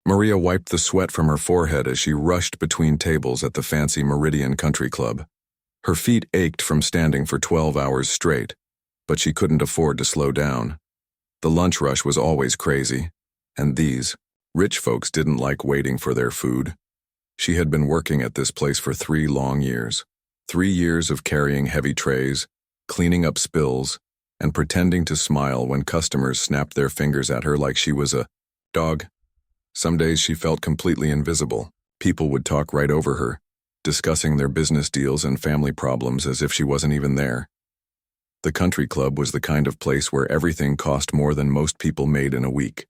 Maria wiped the sweat from her forehead as she rushed between tables at the fancy Meridian Country Club. Her feet ached from standing for 12 hours straight, but she couldn't afford to slow down. The lunch rush was always crazy, and these rich folks didn't like waiting for their food. She had been working at this place for 3 long years. 3 years of carrying heavy trays, cleaning up spills, and pretending to smile when customers snapped their fingers at her like she was a dog. Some days she felt completely invisible. People would talk right over her, discussing their business deals and family problems as if she wasn't even there. The country club was the kind of place where everything cost more than most people made in a week.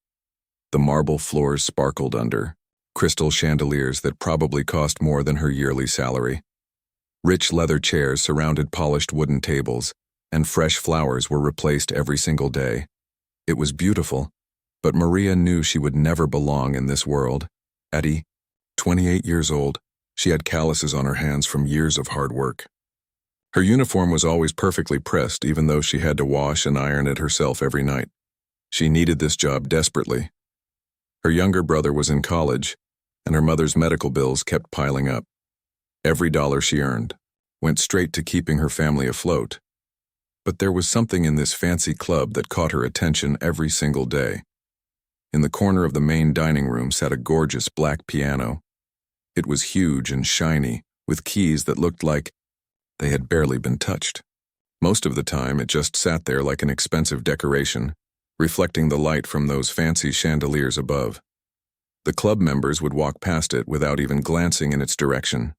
The marble floors sparkled under crystal chandeliers that probably cost more than her yearly salary. Rich leather chairs surrounded polished wooden tables, and fresh flowers were replaced every single day. It was beautiful, but Maria knew she would never belong in this world. At 28 years old, she had calluses on her hands from years of hard work. Her uniform was always perfectly pressed, even though she had to wash and iron it herself every night. She needed this job desperately. Her younger brother was in college, and her mother's medical bills kept piling up. Every dollar she earned went straight to keeping her family afloat. But there was something in this fancy club that caught her attention every single day. In the corner of the main dining room sat a gorgeous black piano. It was huge and shiny, with keys that looked like they had barely been touched. Most of the time, it just sat there like an expensive decoration, reflecting the light from those fancy chandeliers above. The club members would walk past it without even glancing in its direction.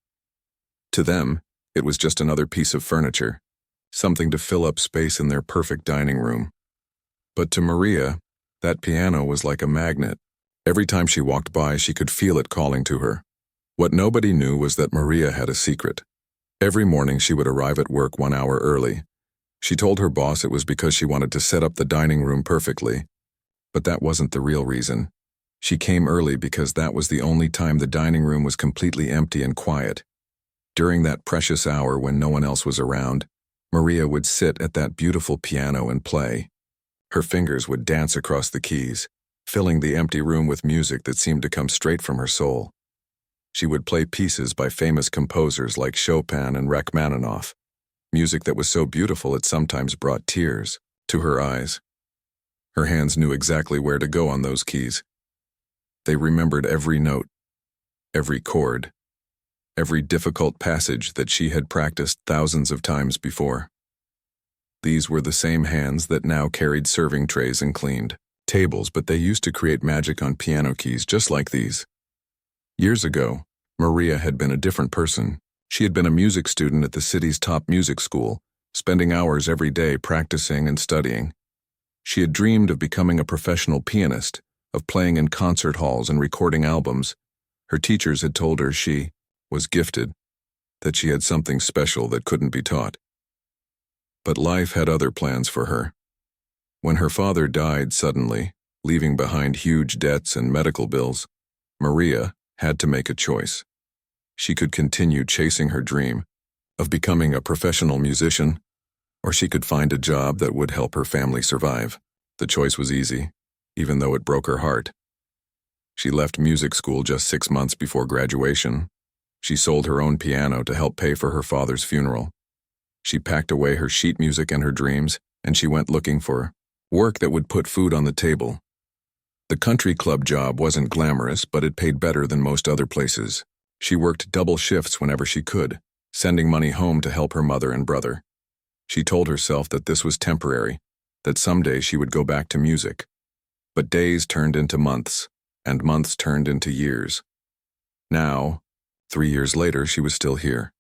To them, it was just another piece of furniture, something to fill up space in their perfect dining room. But to Maria, that piano was like a magnet. Every time she walked by, she could feel it calling to her. What nobody knew was that Maria had a secret. Every morning she would arrive at work 1 hour early. She told her boss it was because she wanted to set up the dining room perfectly. But that wasn't the real reason. She came early because that was the only time the dining room was completely empty and quiet. During that precious hour when no one else was around, Maria would sit at that beautiful piano and play. Her fingers would dance across the keys, filling the empty room with music that seemed to come straight from her soul. She would play pieces by famous composers like Chopin and Rachmaninoff, music that was so beautiful it sometimes brought tears to her eyes. Her hands knew exactly where to go on those keys. They remembered every note, every chord, every difficult passage that she had practiced thousands of times before. These were the same hands that now carried serving trays and cleaned tables, but they used to create magic on piano keys just like these. Years ago, Maria had been a different person. She had been a music student at the city's top music school, spending hours every day practicing and studying. She had dreamed of becoming a professional pianist, of playing in concert halls and recording albums. Her teachers had told her she was gifted, that she had something special that couldn't be taught. But life had other plans for her. When her father died suddenly, leaving behind huge debts and medical bills, Maria had to make a choice. She could continue chasing her dream of becoming a professional musician, or she could find a job that would help her family survive. The choice was easy, even though it broke her heart. She left music school just 6 months before graduation. She sold her own piano to help pay for her father's funeral. She packed away her sheet music and her dreams, and she went looking for work that would put food on the table. The country club job wasn't glamorous, but it paid better than most other places. She worked double shifts whenever she could, sending money home to help her mother and brother. She told herself that this was temporary, that someday she would go back to music. But days turned into months, and months turned into years. Now, 3 years later, she was still here,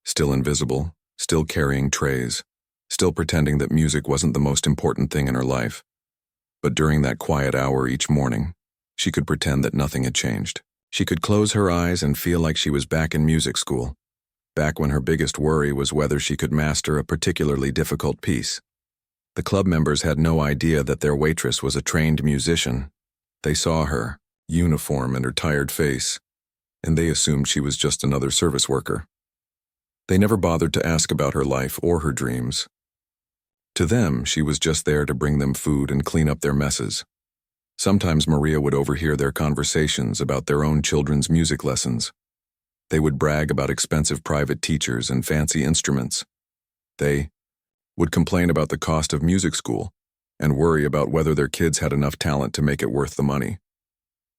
still invisible, still carrying trays, still pretending that music wasn't the most important thing in her life. But during that quiet hour each morning, she could pretend that nothing had changed. She could close her eyes and feel like she was back in music school, back when her biggest worry was whether she could master a particularly difficult piece. The club members had no idea that their waitress was a trained musician. They saw her uniform and her tired face, and they assumed she was just another service worker. They never bothered to ask about her life or her dreams. To them, she was just there to bring them food and clean up their messes. Sometimes Maria would overhear their conversations about their own children's music lessons. They would brag about expensive private teachers and fancy instruments. They would complain about the cost of music school and worry about whether their kids had enough talent to make it worth the money.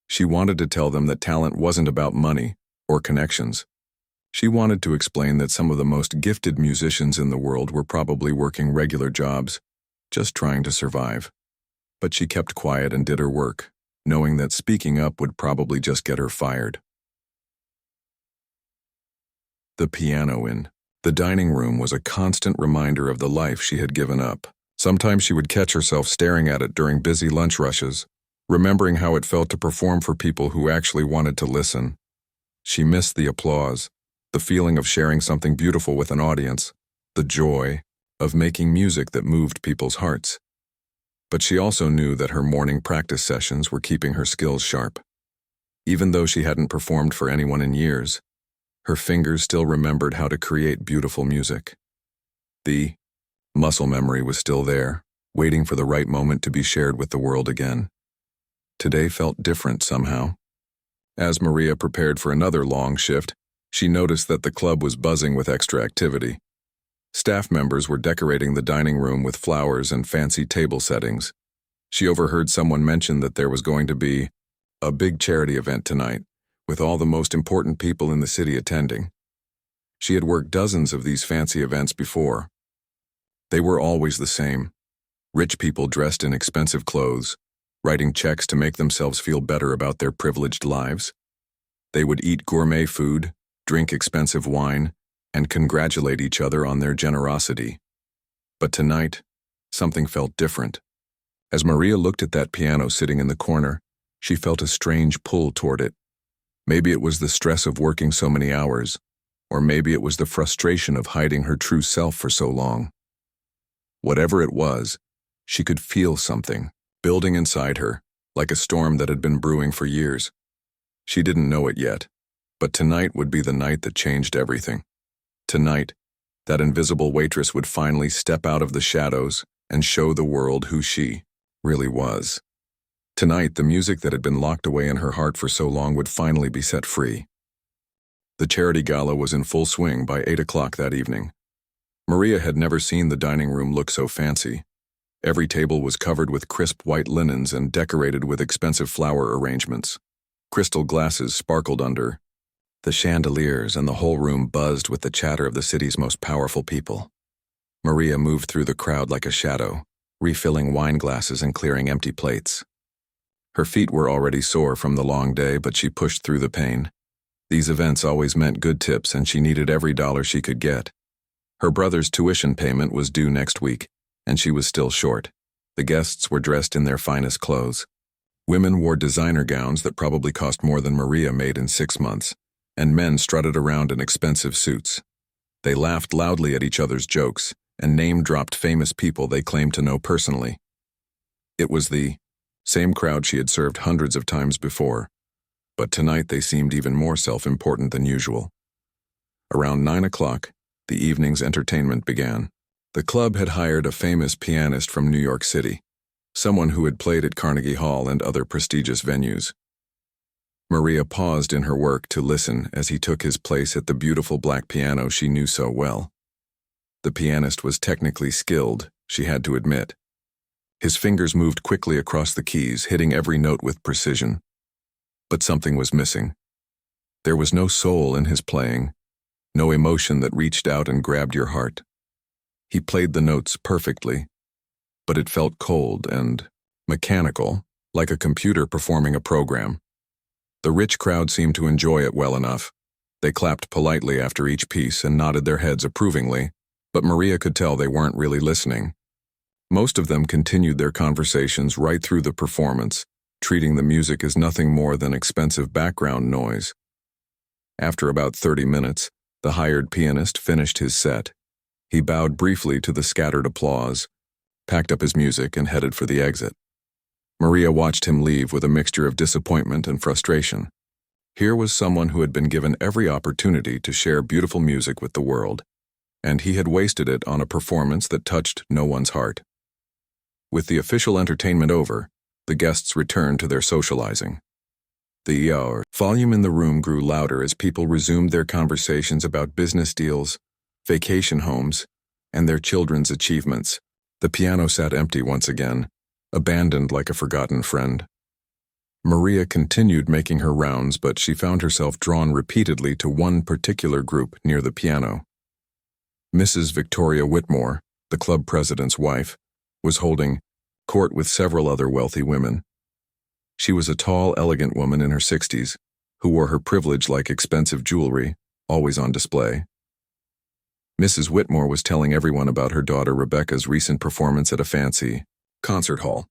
She wanted to tell them that talent wasn't about money or connections. She wanted to explain that some of the most gifted musicians in the world were probably working regular jobs, just trying to survive. But she kept quiet and did her work, knowing that speaking up would probably just get her fired. The piano in the dining room was a constant reminder of the life she had given up. Sometimes she would catch herself staring at it during busy lunch rushes, remembering how it felt to perform for people who actually wanted to listen. She missed the applause, the feeling of sharing something beautiful with an audience, the joy of making music that moved people's hearts. But she also knew that her morning practice sessions were keeping her skills sharp. Even though she hadn't performed for anyone in years, her fingers still remembered how to create beautiful music. The muscle memory was still there, waiting for the right moment to be shared with the world again. Today felt different somehow. As Maria prepared for another long shift, she noticed that the club was buzzing with extra activity. Staff members were decorating the dining room with flowers and fancy table settings. She overheard someone mention that there was going to be a big charity event tonight, with all the most important people in the city attending. She had worked dozens of these fancy events before. They were always the same. Rich people dressed in expensive clothes, writing checks to make themselves feel better about their privileged lives. They would eat gourmet food, drink expensive wine, and congratulate each other on their generosity. But tonight, something felt different. As Maria looked at that piano sitting in the corner, she felt a strange pull toward it. Maybe it was the stress of working so many hours, or maybe it was the frustration of hiding her true self for so long. Whatever it was, she could feel something building inside her, like a storm that had been brewing for years. She didn't know it yet, but tonight would be the night that changed everything. Tonight, that invisible waitress would finally step out of the shadows and show the world who she really was. Tonight, the music that had been locked away in her heart for so long would finally be set free. The charity gala was in full swing by 8 o'clock that evening. Maria had never seen the dining room look so fancy. Every table was covered with crisp white linens and decorated with expensive flower arrangements. Crystal glasses sparkled under the chandeliers, and the whole room buzzed with the chatter of the city's most powerful people. Maria moved through the crowd like a shadow, refilling wine glasses and clearing empty plates. Her feet were already sore from the long day, but she pushed through the pain. These events always meant good tips, and she needed every dollar she could get. Her brother's tuition payment was due next week, and she was still short. The guests were dressed in their finest clothes. Women wore designer gowns that probably cost more than Maria made in 6 months, and men strutted around in expensive suits. They laughed loudly at each other's jokes and name-dropped famous people they claimed to know personally. It was the same crowd she had served hundreds of times before, but tonight they seemed even more self-important than usual. Around 9 o'clock, the evening's entertainment began. The club had hired a famous pianist from New York City, someone who had played at Carnegie Hall and other prestigious venues. Maria paused in her work to listen as he took his place at the beautiful black piano she knew so well. The pianist was technically skilled, she had to admit. His fingers moved quickly across the keys, hitting every note with precision. But something was missing. There was no soul in his playing, no emotion that reached out and grabbed your heart. He played the notes perfectly, but it felt cold and mechanical, like a computer performing a program. The rich crowd seemed to enjoy it well enough. They clapped politely after each piece and nodded their heads approvingly, but Maria could tell they weren't really listening. Most of them continued their conversations right through the performance, treating the music as nothing more than expensive background noise. After about 30 minutes, the hired pianist finished his set. He bowed briefly to the scattered applause, packed up his music, and headed for the exit. Maria watched him leave with a mixture of disappointment and frustration. Here was someone who had been given every opportunity to share beautiful music with the world, and he had wasted it on a performance that touched no one's heart. With the official entertainment over, The guests returned to their socializing. The volume in the room grew louder as people resumed their conversations about business deals, vacation homes, and their children's achievements. The piano sat empty once again, abandoned like a forgotten friend. Maria continued making her rounds, but she found herself drawn repeatedly to one particular group near the piano. Mrs. Victoria Whitmore, the club president's wife, was holding court with several other wealthy women. She was a tall, elegant woman in her 60s, who wore her privilege like expensive jewelry, always on display. Mrs. Whitmore was telling everyone about her daughter Rebecca's recent performance at a fancy concert hall.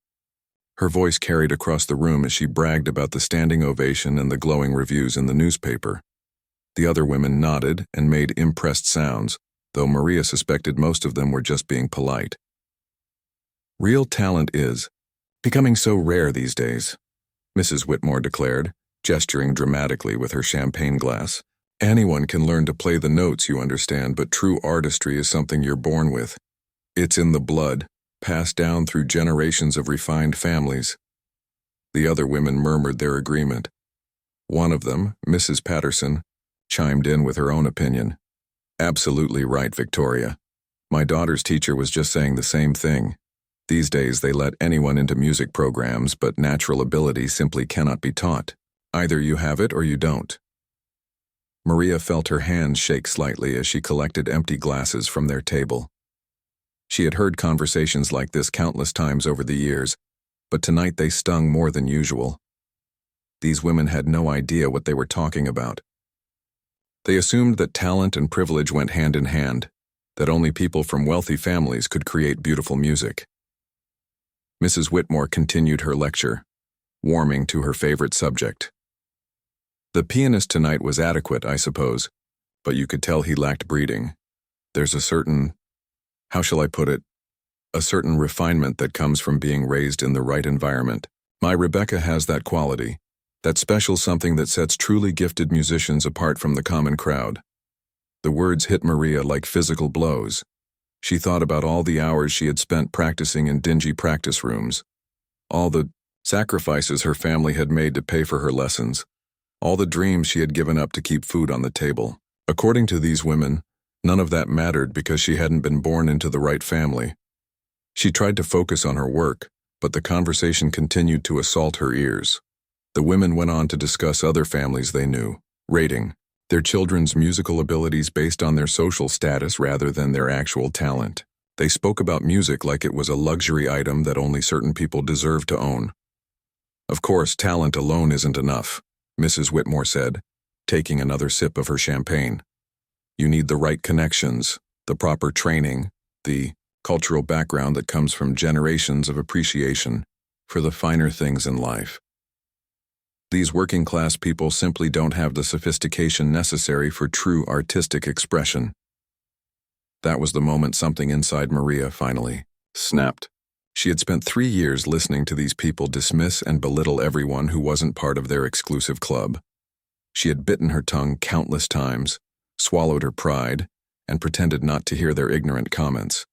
Her voice carried across the room as she bragged about the standing ovation and the glowing reviews in the newspaper. The other women nodded and made impressed sounds, though Maria suspected most of them were just being polite. Real talent is becoming so rare these days, Mrs. Whitmore declared, gesturing dramatically with her champagne glass. Anyone can learn to play the notes, you understand, but true artistry is something you're born with. It's in the blood, passed down through generations of refined families. The other women murmured their agreement. One of them, Mrs. Patterson, chimed in with her own opinion. Absolutely right, Victoria. My daughter's teacher was just saying the same thing. These days they let anyone into music programs, but natural ability simply cannot be taught. Either you have it or you don't. Maria felt her hands shake slightly as she collected empty glasses from their table. She had heard conversations like this countless times over the years, but tonight they stung more than usual. These women had no idea what they were talking about. They assumed that talent and privilege went hand in hand, that only people from wealthy families could create beautiful music. Mrs. Whitmore continued her lecture, warming to her favorite subject. The pianist tonight was adequate, I suppose, but you could tell he lacked breeding. There's a certain, how shall I put it, a certain refinement that comes from being raised in the right environment. My Rebecca has that quality, that special something that sets truly gifted musicians apart from the common crowd. The words hit Maria like physical blows. She thought about all the hours she had spent practicing in dingy practice rooms, all the sacrifices her family had made to pay for her lessons, all the dreams she had given up to keep food on the table. According to these women, none of that mattered because she hadn't been born into the right family. She tried to focus on her work, but the conversation continued to assault her ears. The women went on to discuss other families they knew, rating their children's musical abilities based on their social status rather than their actual talent. They spoke about music like it was a luxury item that only certain people deserved to own. Of course, talent alone isn't enough, Mrs. Whitmore said, taking another sip of her champagne. You need the right connections, the proper training, the cultural background that comes from generations of appreciation for the finer things in life. These working-class people simply don't have the sophistication necessary for true artistic expression. That was the moment something inside Maria finally snapped. She had spent 3 years listening to these people dismiss and belittle everyone who wasn't part of their exclusive club. She had bitten her tongue countless times, swallowed her pride, and pretended not to hear their ignorant comments.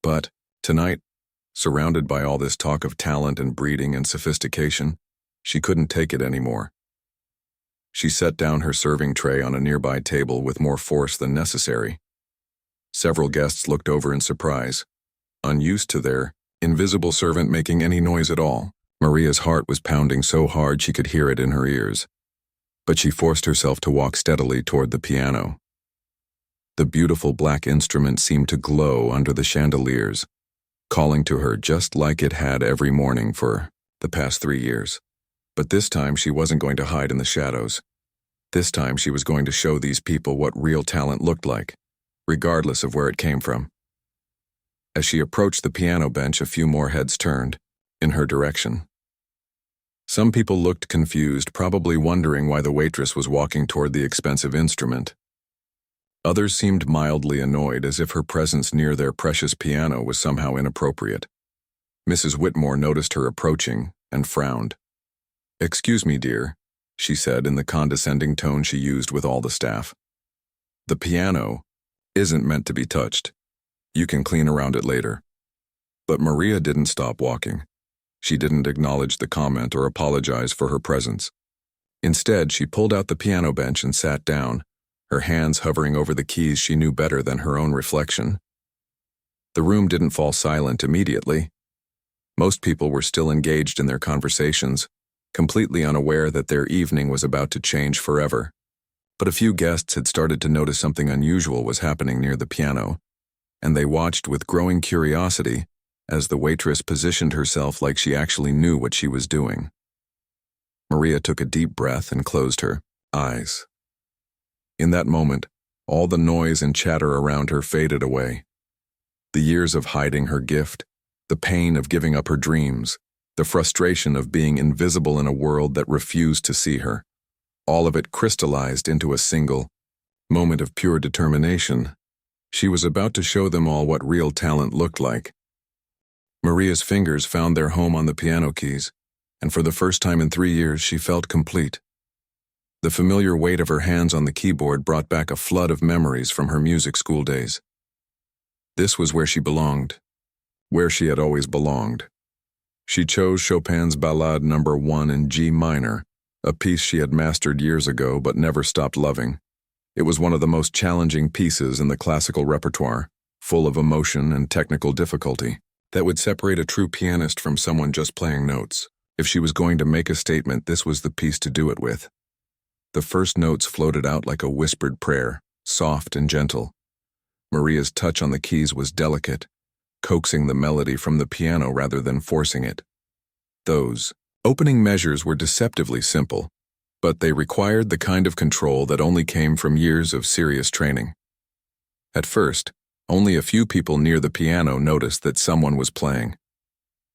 But, tonight, surrounded by all this talk of talent and breeding and sophistication, she couldn't take it anymore. She set down her serving tray on a nearby table with more force than necessary. Several guests looked over in surprise, unused to their invisible servant making any noise at all. Maria's heart was pounding so hard she could hear it in her ears. But she forced herself to walk steadily toward the piano. The beautiful black instrument seemed to glow under the chandeliers, calling to her just like it had every morning for the past 3 years. But this time she wasn't going to hide in the shadows. This time she was going to show these people what real talent looked like, regardless of where it came from. As she approached the piano bench, a few more heads turned in her direction. Some people looked confused, probably wondering why the waitress was walking toward the expensive instrument. Others seemed mildly annoyed, as if her presence near their precious piano was somehow inappropriate. Mrs. Whitmore noticed her approaching and frowned. "Excuse me, dear," she said in the condescending tone she used with all the staff. "The piano isn't meant to be touched. You can clean around it later." But Maria didn't stop walking. She didn't acknowledge the comment or apologize for her presence. Instead, she pulled out the piano bench and sat down, her hands hovering over the keys she knew better than her own reflection. The room didn't fall silent immediately. Most people were still engaged in their conversations, completely unaware that their evening was about to change forever. But a few guests had started to notice something unusual was happening near the piano, and they watched with growing curiosity as the waitress positioned herself like she actually knew what she was doing. Maria took a deep breath and closed her eyes. In that moment, all the noise and chatter around her faded away. The years of hiding her gift, the pain of giving up her dreams, the frustration of being invisible in a world that refused to see her, all of it crystallized into a single moment of pure determination. She was about to show them all what real talent looked like. Maria's fingers found their home on the piano keys, and for the first time in 3 years she felt complete. The familiar weight of her hands on the keyboard brought back a flood of memories from her music school days. This was where she belonged, where she had always belonged. She chose Chopin's Ballade No. 1 in G minor, a piece she had mastered years ago but never stopped loving. It was one of the most challenging pieces in the classical repertoire, full of emotion and technical difficulty, that would separate a true pianist from someone just playing notes. If she was going to make a statement, this was the piece to do it with. The first notes floated out like a whispered prayer, soft and gentle. Maria's touch on the keys was delicate, coaxing the melody from the piano rather than forcing it. Those opening measures were deceptively simple, but they required the kind of control that only came from years of serious training. At first, only a few people near the piano noticed that someone was playing.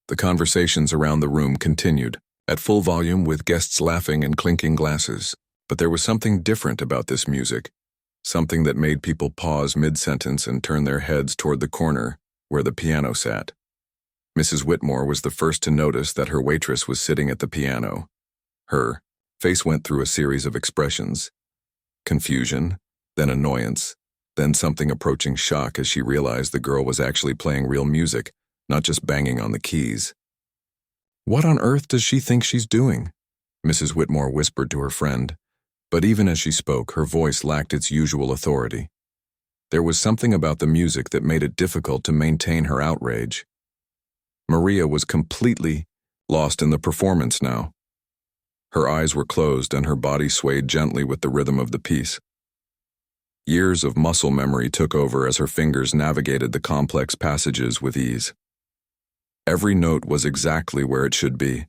The conversations around the room continued, at full volume with guests laughing and clinking glasses. But there was something different about this music, something that made people pause mid-sentence and turn their heads toward the corner where the piano sat. Mrs. Whitmore was the first to notice that her waitress was sitting at the piano. Her face went through a series of expressions: confusion, then annoyance, then something approaching shock as she realized the girl was actually playing real music, not just banging on the keys. "What on earth does she think she's doing?" Mrs. Whitmore whispered to her friend, but even as she spoke, her voice lacked its usual authority. There was something about the music that made it difficult to maintain her outrage. Maria was completely lost in the performance now. Her eyes were closed and her body swayed gently with the rhythm of the piece. Years of muscle memory took over as her fingers navigated the complex passages with ease. Every note was exactly where it should be.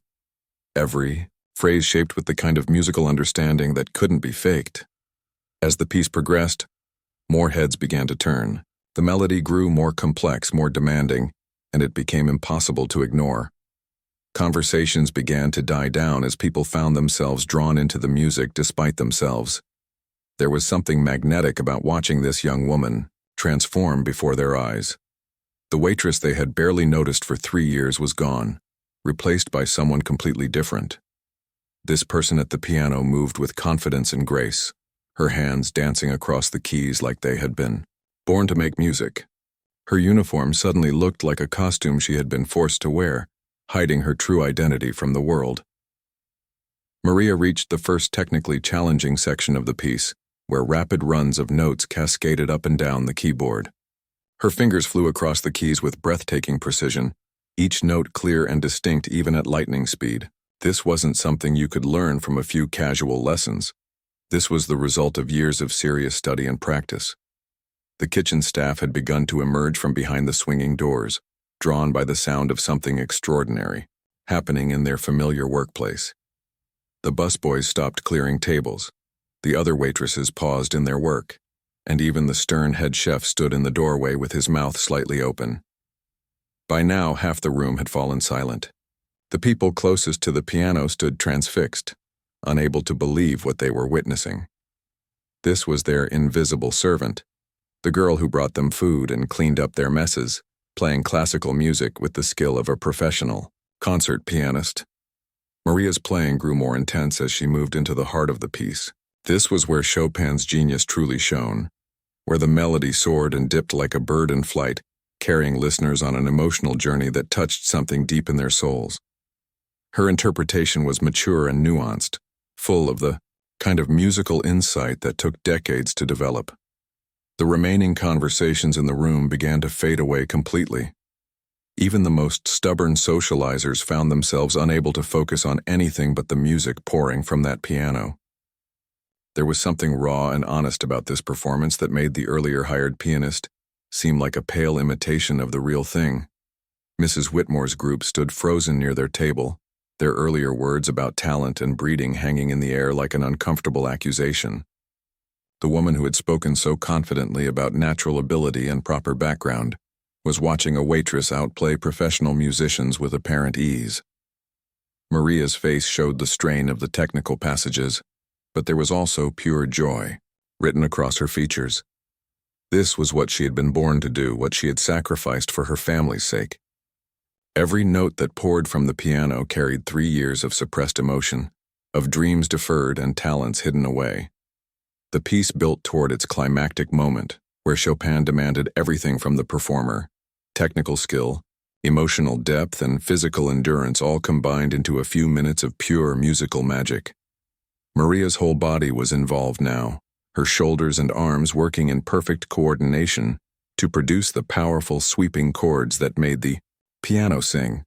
Every phrase shaped with the kind of musical understanding that couldn't be faked. As the piece progressed, more heads began to turn. The melody grew more complex, more demanding, and it became impossible to ignore. Conversations began to die down as people found themselves drawn into the music despite themselves. There was something magnetic about watching this young woman transform before their eyes. The waitress they had barely noticed for 3 years was gone, replaced by someone completely different. This person at the piano moved with confidence and grace, her hands dancing across the keys like they had been born to make music. Her uniform suddenly looked like a costume she had been forced to wear, hiding her true identity from the world. Maria reached the first technically challenging section of the piece, where rapid runs of notes cascaded up and down the keyboard. Her fingers flew across the keys with breathtaking precision, each note clear and distinct even at lightning speed. This wasn't something you could learn from a few casual lessons. This was the result of years of serious study and practice. The kitchen staff had begun to emerge from behind the swinging doors, drawn by the sound of something extraordinary happening in their familiar workplace. The busboys stopped clearing tables. The other waitresses paused in their work, and even the stern head chef stood in the doorway with his mouth slightly open. By now, half the room had fallen silent. The people closest to the piano stood transfixed, unable to believe what they were witnessing. This was their invisible servant, the girl who brought them food and cleaned up their messes, playing classical music with the skill of a professional concert pianist. Maria's playing grew more intense as she moved into the heart of the piece. This was where Chopin's genius truly shone, where the melody soared and dipped like a bird in flight, carrying listeners on an emotional journey that touched something deep in their souls. Her interpretation was mature and nuanced, full of the kind of musical insight that took decades to develop. The remaining conversations in the room began to fade away completely. Even the most stubborn socializers found themselves unable to focus on anything but the music pouring from that piano. There was something raw and honest about this performance that made the earlier hired pianist seem like a pale imitation of the real thing. Mrs. Whitmore's group stood frozen near their table, their earlier words about talent and breeding hanging in the air like an uncomfortable accusation. The woman who had spoken so confidently about natural ability and proper background was watching a waitress outplay professional musicians with apparent ease. Maria's face showed the strain of the technical passages, but there was also pure joy written across her features. This was what she had been born to do, what she had sacrificed for her family's sake. Every note that poured from the piano carried 3 years of suppressed emotion, of dreams deferred and talents hidden away. The piece built toward its climactic moment, where Chopin demanded everything from the performer: technical skill, emotional depth, and physical endurance, all combined into a few minutes of pure musical magic. Maria's whole body was involved now, her shoulders and arms working in perfect coordination to produce the powerful sweeping chords that made the piano sing.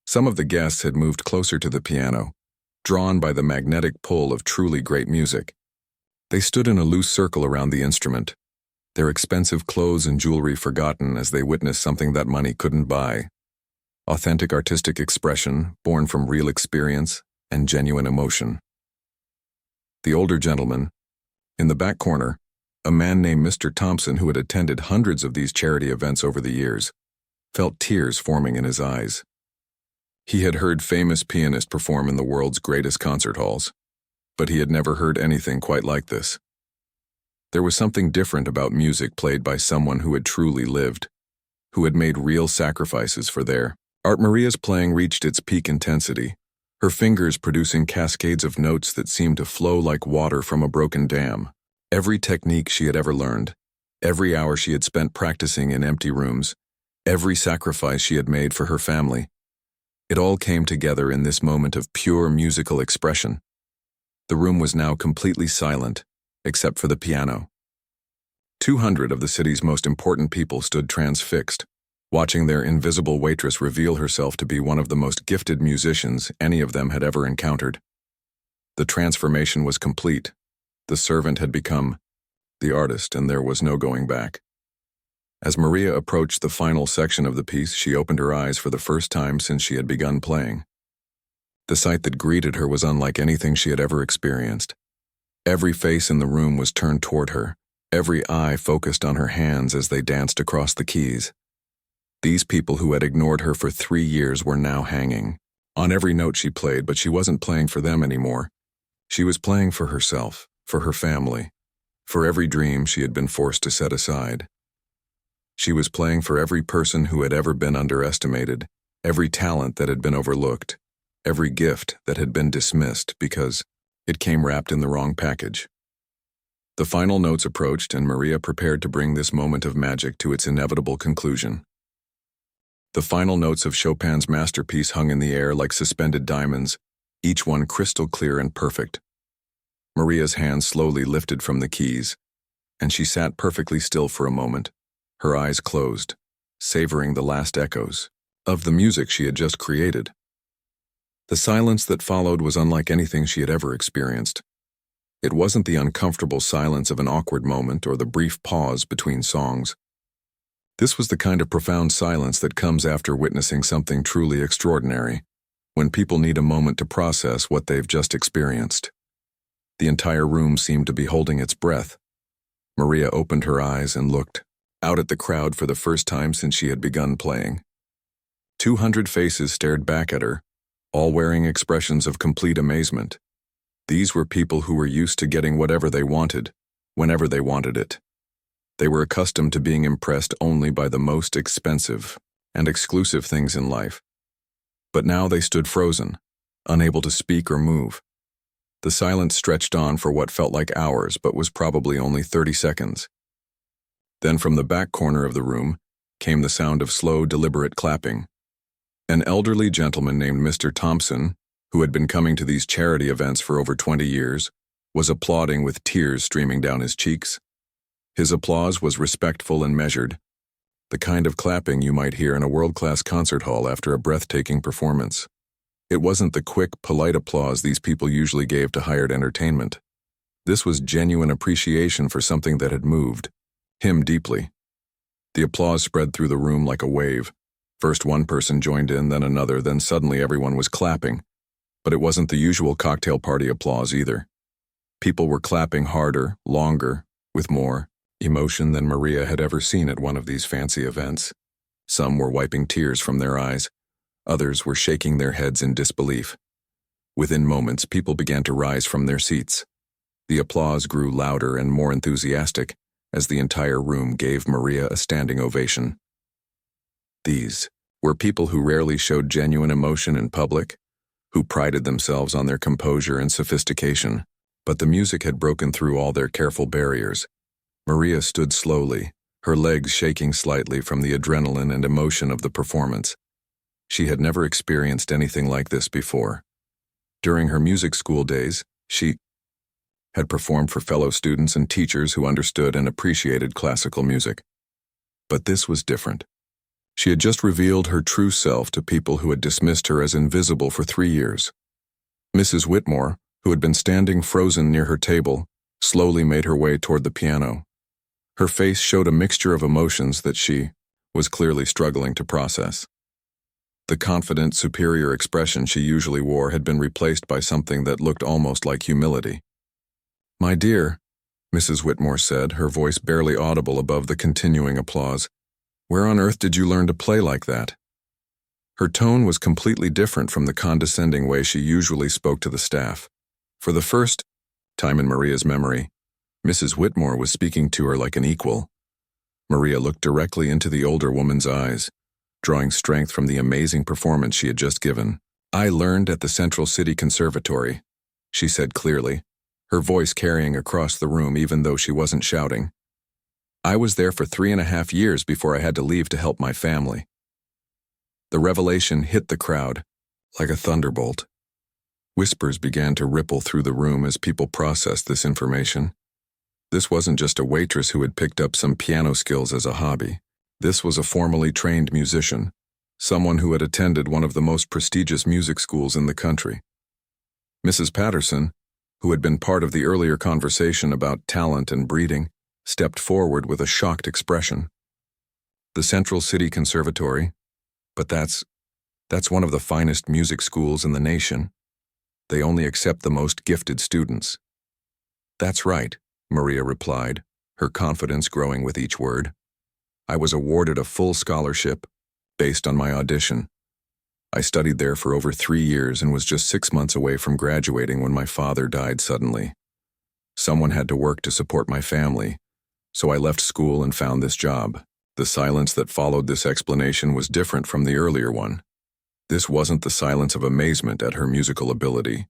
Some of the guests had moved closer to the piano, drawn by the magnetic pull of truly great music. They stood in a loose circle around the instrument, their expensive clothes and jewelry forgotten as they witnessed something that money couldn't buy: authentic artistic expression born from real experience and genuine emotion. The older gentleman, in the back corner, a man named Mr. Thompson who had attended hundreds of these charity events over the years, felt tears forming in his eyes. He had heard famous pianists perform in the world's greatest concert halls, but he had never heard anything quite like this. There was something different about music played by someone who had truly lived, who had made real sacrifices for their art. Maria's playing reached its peak intensity, her fingers producing cascades of notes that seemed to flow like water from a broken dam. Every technique she had ever learned, every hour she had spent practicing in empty rooms, every sacrifice she had made for her family, it all came together in this moment of pure musical expression. The room was now completely silent, except for the piano. 200 of the city's most important people stood transfixed, watching their invisible waitress reveal herself to be one of the most gifted musicians any of them had ever encountered. The transformation was complete. The servant had become the artist, and there was no going back. As Maria approached the final section of the piece, she opened her eyes for the first time since she had begun playing. The sight that greeted her was unlike anything she had ever experienced. Every face in the room was turned toward her, every eye focused on her hands as they danced across the keys. These people who had ignored her for 3 years were now hanging on every note she played, but she wasn't playing for them anymore. She was playing for herself, for her family, for every dream she had been forced to set aside. She was playing for every person who had ever been underestimated, every talent that had been overlooked, every gift that had been dismissed because it came wrapped in the wrong package. The final notes approached, and Maria prepared to bring this moment of magic to its inevitable conclusion. The final notes of Chopin's masterpiece hung in the air like suspended diamonds, each one crystal clear and perfect. Maria's hands slowly lifted from the keys, and she sat perfectly still for a moment, her eyes closed, savoring the last echoes of the music she had just created. The silence that followed was unlike anything she had ever experienced. It wasn't the uncomfortable silence of an awkward moment or the brief pause between songs. This was the kind of profound silence that comes after witnessing something truly extraordinary, when people need a moment to process what they've just experienced. The entire room seemed to be holding its breath. Maria opened her eyes and looked out at the crowd for the first time since she had begun playing. 200 faces stared back at her, all wearing expressions of complete amazement. These were people who were used to getting whatever they wanted, whenever they wanted it. They were accustomed to being impressed only by the most expensive and exclusive things in life. But now they stood frozen, unable to speak or move. The silence stretched on for what felt like hours, but was probably only 30 seconds. Then from the back corner of the room came the sound of slow, deliberate clapping. An elderly gentleman named Mr. Thompson, who had been coming to these charity events for over 20 years, was applauding with tears streaming down his cheeks. His applause was respectful and measured, the kind of clapping you might hear in a world-class concert hall after a breathtaking performance. It wasn't the quick, polite applause these people usually gave to hired entertainment. This was genuine appreciation for something that had moved him deeply. The applause spread through the room like a wave. First one person joined in, then another, then suddenly everyone was clapping. But it wasn't the usual cocktail party applause either. People were clapping harder, longer, with more emotion than Maria had ever seen at one of these fancy events. Some were wiping tears from their eyes. Others were shaking their heads in disbelief. Within moments, people began to rise from their seats. The applause grew louder and more enthusiastic as the entire room gave Maria a standing ovation. These were people who rarely showed genuine emotion in public, who prided themselves on their composure and sophistication, but the music had broken through all their careful barriers. Maria stood slowly, her legs shaking slightly from the adrenaline and emotion of the performance. She had never experienced anything like this before. During her music school days, she had performed for fellow students and teachers who understood and appreciated classical music. But this was different. She had just revealed her true self to people who had dismissed her as invisible for 3 years. Mrs. Whitmore, who had been standing frozen near her table, slowly made her way toward the piano. Her face showed a mixture of emotions that she was clearly struggling to process. The confident, superior expression she usually wore had been replaced by something that looked almost like humility. "My dear," Mrs. Whitmore said, her voice barely audible above the continuing applause, "where on earth did you learn to play like that?" Her tone was completely different from the condescending way she usually spoke to the staff. For the first time in Maria's memory, Mrs. Whitmore was speaking to her like an equal. Maria looked directly into the older woman's eyes, drawing strength from the amazing performance she had just given. "I learned at the Central City Conservatory," she said clearly, her voice carrying across the room even though she wasn't shouting. "I was there for 3.5 years before I had to leave to help my family." The revelation hit the crowd like a thunderbolt. Whispers began to ripple through the room as people processed this information. This wasn't just a waitress who had picked up some piano skills as a hobby. This was a formally trained musician, someone who had attended one of the most prestigious music schools in the country. Mrs. Patterson, who had been part of the earlier conversation about talent and breeding, stepped forward with a shocked expression. "The Central City Conservatory? But that's one of the finest music schools in the nation. They only accept the most gifted students." "That's right," Maria replied, her confidence growing with each word. "I was awarded a full scholarship based on my audition. I studied there for over 3 years and was just 6 months away from graduating when my father died suddenly. Someone had to work to support my family, so I left school and found this job." The silence that followed this explanation was different from the earlier one. This wasn't the silence of amazement at her musical ability.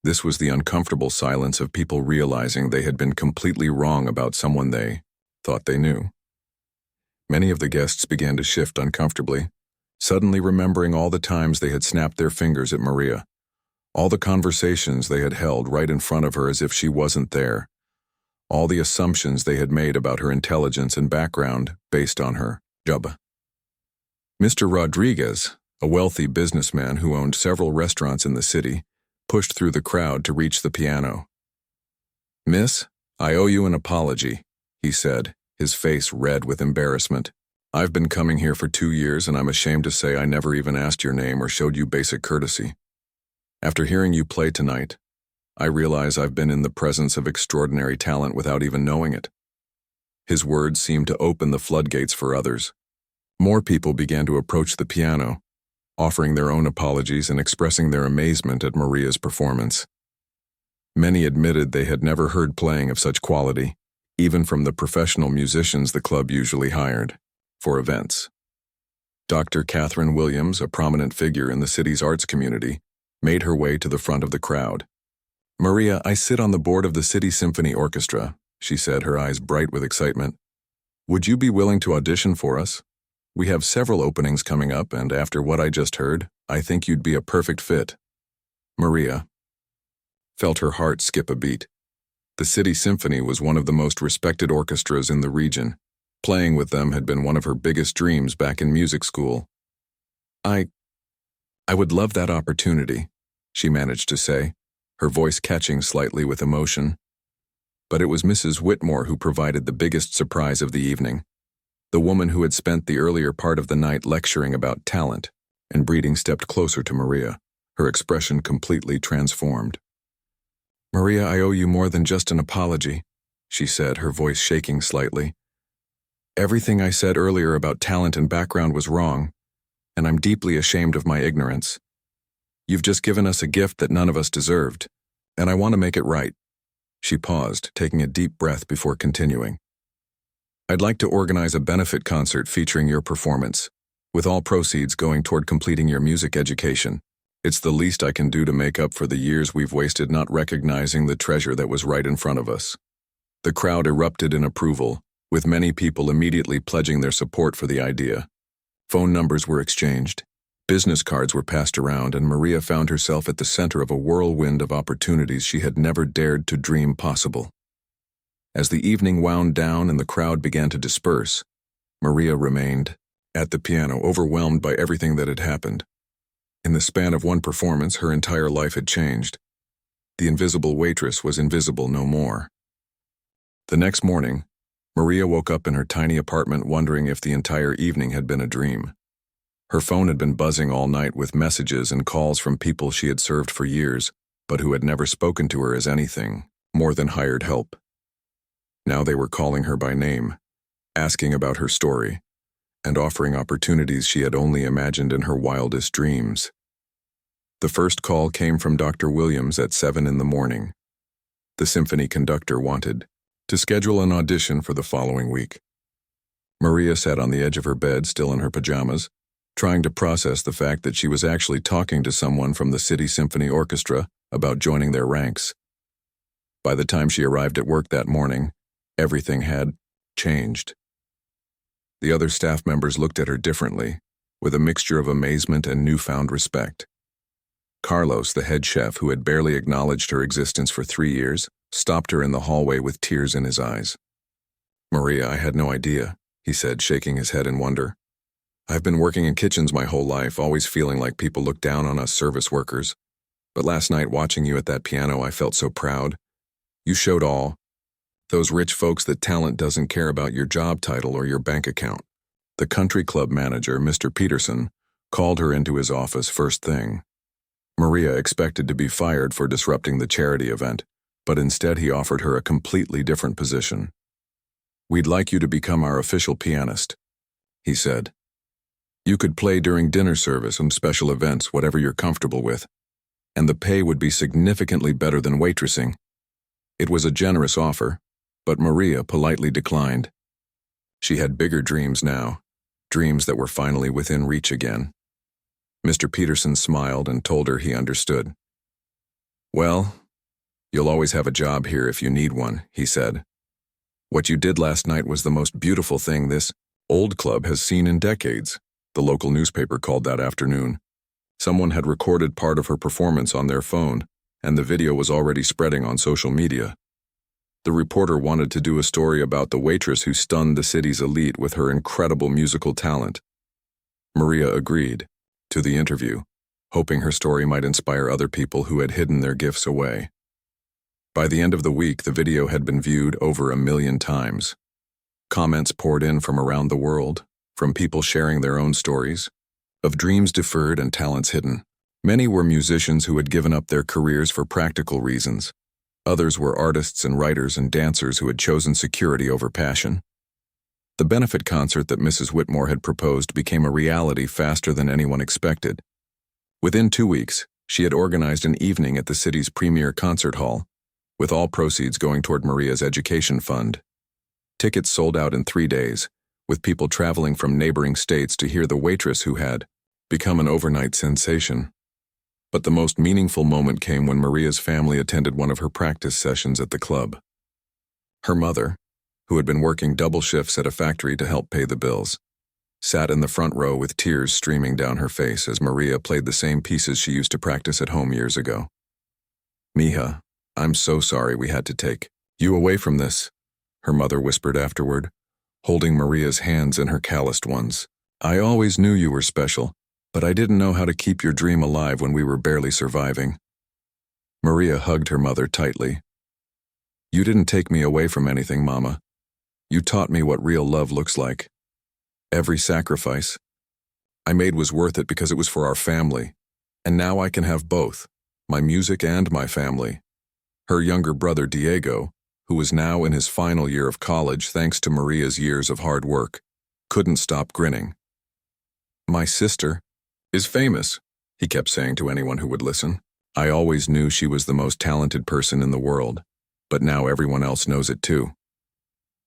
This was the uncomfortable silence of people realizing they had been completely wrong about someone they thought they knew. Many of the guests began to shift uncomfortably, suddenly remembering all the times they had snapped their fingers at Maria, all the conversations they had held right in front of her as if she wasn't there, all the assumptions they had made about her intelligence and background based on her job. Mr. Rodriguez, a wealthy businessman who owned several restaurants in the city, pushed through the crowd to reach the piano. "Miss, I owe you an apology," he said, his face red with embarrassment. "I've been coming here for 2 years and I'm ashamed to say I never even asked your name or showed you basic courtesy. After hearing you play tonight, I realize I've been in the presence of extraordinary talent without even knowing it." His words seemed to open the floodgates for others. More people began to approach the piano, offering their own apologies and expressing their amazement at Maria's performance. Many admitted they had never heard playing of such quality, even from the professional musicians the club usually hired for events. Dr. Catherine Williams, a prominent figure in the city's arts community, made her way to the front of the crowd. "Maria, I sit on the board of the City Symphony Orchestra," she said, her eyes bright with excitement. "Would you be willing to audition for us? We have several openings coming up, and after what I just heard, I think you'd be a perfect fit. Maria felt her heart skip a beat. The City Symphony was one of the most respected orchestras in the region. Playing with them had been one of her biggest dreams back in music school. I would love that opportunity, she managed to say, her voice catching slightly with emotion. But it was Mrs. Whitmore who provided the biggest surprise of the evening. The woman who had spent the earlier part of the night lecturing about talent and breeding stepped closer to Maria, her expression completely transformed. Maria, I owe you more than just an apology, she said, her voice shaking slightly. Everything I said earlier about talent and background was wrong, and I'm deeply ashamed of my ignorance. You've just given us a gift that none of us deserved, and I want to make it right. She paused, taking a deep breath before continuing. I'd like to organize a benefit concert featuring your performance, with all proceeds going toward completing your music education. It's the least I can do to make up for the years we've wasted not recognizing the treasure that was right in front of us. The crowd erupted in approval, with many people immediately pledging their support for the idea. Phone numbers were exchanged, business cards were passed around, and Maria found herself at the center of a whirlwind of opportunities she had never dared to dream possible. As the evening wound down and the crowd began to disperse, Maria remained at the piano, overwhelmed by everything that had happened. In the span of one performance, her entire life had changed. The invisible waitress was invisible no more. The next morning, Maria woke up in her tiny apartment wondering if the entire evening had been a dream. Her phone had been buzzing all night with messages and calls from people she had served for years, but who had never spoken to her as anything more than hired help. Now they were calling her by name, asking about her story, and offering opportunities she had only imagined in her wildest dreams. The first call came from Dr. Williams at 7 in the morning. The symphony conductor wanted to schedule an audition for the following week. Maria sat on the edge of her bed, still in her pajamas, trying to process the fact that she was actually talking to someone from the City Symphony Orchestra about joining their ranks. By the time she arrived at work that morning, everything had changed. The other staff members looked at her differently, with a mixture of amazement and newfound respect. Carlos, the head chef who had barely acknowledged her existence for 3 years, stopped her in the hallway with tears in his eyes. Maria, I had no idea, he said, shaking his head in wonder. I've been working in kitchens my whole life, always feeling like people look down on us service workers. But last night, watching you at that piano, I felt so proud. You showed all those rich folks that talent doesn't care about your job title or your bank account. The country club manager, Mr. Peterson, called her into his office first thing. Maria expected to be fired for disrupting the charity event, but instead he offered her a completely different position. We'd like you to become our official pianist, he said. You could play during dinner service and special events, whatever you're comfortable with, and the pay would be significantly better than waitressing. It was a generous offer, but Maria politely declined. She had bigger dreams now, dreams that were finally within reach again. Mr. Peterson smiled and told her he understood. Well, you'll always have a job here if you need one, he said. What you did last night was the most beautiful thing this old club has seen in decades, the local newspaper called that afternoon. Someone had recorded part of her performance on their phone, and the video was already spreading on social media. The reporter wanted to do a story about the waitress who stunned the city's elite with her incredible musical talent. Maria agreed to the interview, hoping her story might inspire other people who had hidden their gifts away. By the end of the week, the video had been viewed over 1 million times. Comments poured in from around the world, from people sharing their own stories, of dreams deferred and talents hidden. Many were musicians who had given up their careers for practical reasons. Others were artists and writers and dancers who had chosen security over passion. The benefit concert that Mrs. Whitmore had proposed became a reality faster than anyone expected. Within 2 weeks, she had organized an evening at the city's premier concert hall, with all proceeds going toward Maria's education fund. Tickets sold out in 3 days, with people traveling from neighboring states to hear the waitress who had become an overnight sensation. But the most meaningful moment came when Maria's family attended one of her practice sessions at the club. Her mother, who had been working double shifts at a factory to help pay the bills, sat in the front row with tears streaming down her face as Maria played the same pieces she used to practice at home years ago. "Mija, I'm so sorry we had to take you away from this," her mother whispered afterward, holding Maria's hands in her calloused ones. "I always knew you were special, but I didn't know how to keep your dream alive when we were barely surviving." Maria hugged her mother tightly. "You didn't take me away from anything, Mama. You taught me what real love looks like. Every sacrifice I made was worth it because it was for our family, and now I can have both, my music and my family." Her younger brother Diego, who was now in his final year of college thanks to Maria's years of hard work, couldn't stop grinning. "My sister is famous," he kept saying to anyone who would listen. "I always knew she was the most talented person in the world, but now everyone else knows it too."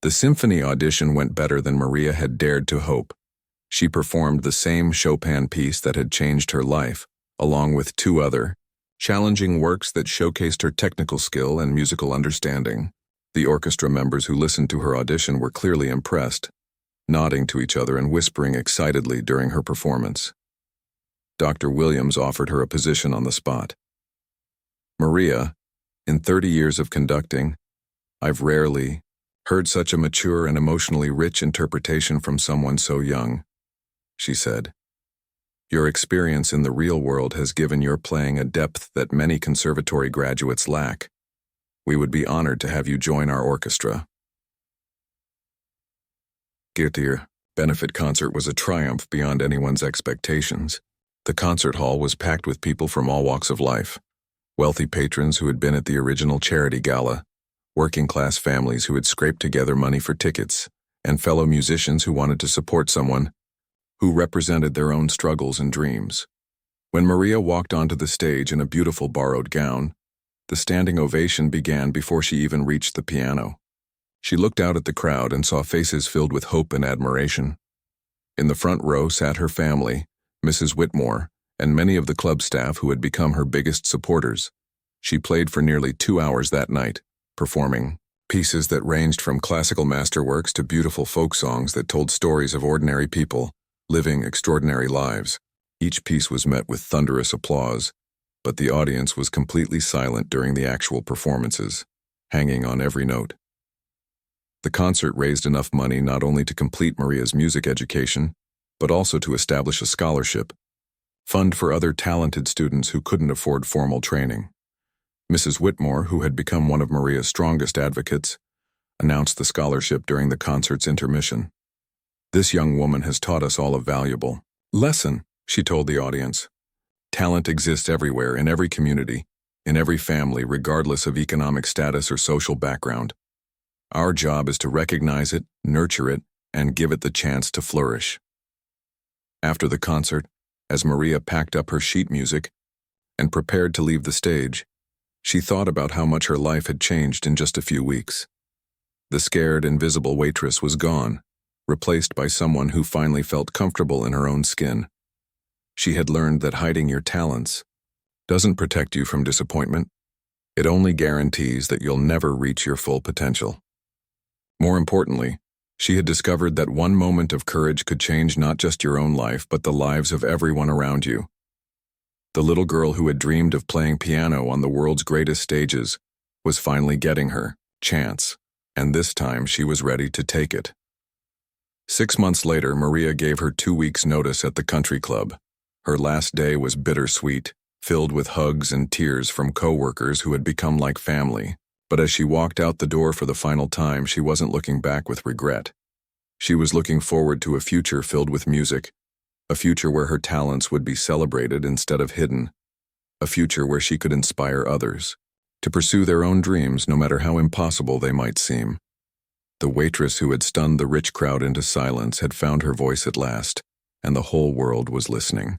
The symphony audition went better than Maria had dared to hope. She performed the same Chopin piece that had changed her life, along with two other challenging works that showcased her technical skill and musical understanding. The orchestra members who listened to her audition were clearly impressed, nodding to each other and whispering excitedly during her performance. Dr. Williams offered her a position on the spot. "Maria, in 30 years of conducting, I've rarely heard such a mature and emotionally rich interpretation from someone so young," she said. "Your experience in the real world has given your playing a depth that many conservatory graduates lack. We would be honored to have you join our orchestra." Geertier benefit concert was a triumph beyond anyone's expectations. The concert hall was packed with people from all walks of life: wealthy patrons who had been at the original charity gala, working-class families who had scraped together money for tickets, and fellow musicians who wanted to support someone who represented their own struggles and dreams. When Maria walked onto the stage in a beautiful borrowed gown, the standing ovation began before she even reached the piano. She looked out at the crowd and saw faces filled with hope and admiration. In the front row sat her family, Mrs. Whitmore, and many of the club staff who had become her biggest supporters. She played for nearly 2 hours that night, performing pieces that ranged from classical masterworks to beautiful folk songs that told stories of ordinary people living extraordinary lives. Each piece was met with thunderous applause, but the audience was completely silent during the actual performances, hanging on every note. The concert raised enough money not only to complete Maria's music education, but also to establish a scholarship fund for other talented students who couldn't afford formal training. Mrs. Whitmore, who had become one of Maria's strongest advocates, announced the scholarship during the concert's intermission. "This young woman has taught us all a valuable lesson," she told the audience. "Talent exists everywhere, in every community, in every family, regardless of economic status or social background. Our job is to recognize it, nurture it, and give it the chance to flourish." After the concert, as Maria packed up her sheet music and prepared to leave the stage, she thought about how much her life had changed in just a few weeks. The scared, invisible waitress was gone, replaced by someone who finally felt comfortable in her own skin. She had learned that hiding your talents doesn't protect you from disappointment. It only guarantees that you'll never reach your full potential. More importantly, she had discovered that one moment of courage could change not just your own life, but the lives of everyone around you. The little girl who had dreamed of playing piano on the world's greatest stages was finally getting her chance, and this time she was ready to take it. 6 months later, Maria gave her 2 weeks' notice at the country club. Her last day was bittersweet, filled with hugs and tears from co-workers who had become like family. But as she walked out the door for the final time, she wasn't looking back with regret. She was looking forward to a future filled with music, a future where her talents would be celebrated instead of hidden, a future where she could inspire others to pursue their own dreams no matter how impossible they might seem. The waitress who had stunned the rich crowd into silence had found her voice at last, and the whole world was listening.